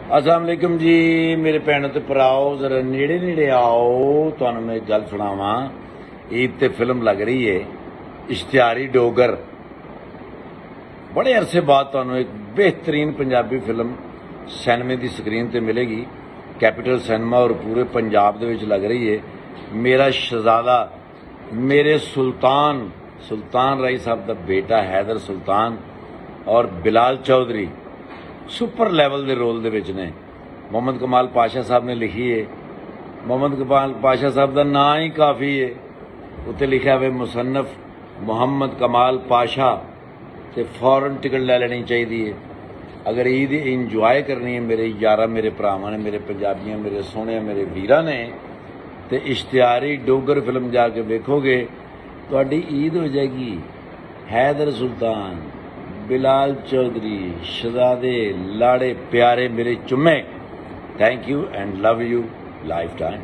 अस्सलाम वालेकुम जी मेरे भैनों ते भराओ जरा नेड़े नेड़े आओ। तुहानू मैं एक गल सुनावा। ईद ते फिल्म लग रही है इश्तिहारी डोगर। बड़े अरसे बाद तुहानू एक बेहतरीन पंजाबी फिल्म सिनेमे की स्क्रीन ते मिलेगी। कैपिटल सिनेमा और पूरे पंजाब दे विच लग रही है। मेरा शहजादा मेरे सुल्तान सुल्तान राय साहब का बेटा हैदर सुल्तान और बिलाल चौधरी सुपर लैवल के रोल दे विच ने। मोहम्मद कमाल पाशा साहब ने लिखी है। मोहम्मद कमाल पाशा साहब का नाम ही काफ़ी है। उत्ते लिखा है मुसन्नफ मोहम्मद कमाल पाशा। तो फौरन टिकट ले लेनी चाहिए। अगर ईद इंजॉय करनी है मेरे यारा मेरे भरावां ने मेरे पंजाबियां मेरे सोहणे मेरे वीरां ने तो इश्तिहारी डोगर फिल्म जाके वेखोगे तुहाडी ईद हो जाएगी। हैदर सुल्तान बिलाल चौधरी शहजादे लाड़े प्यारे मेरे चुम्मे। Thank you and love you life time.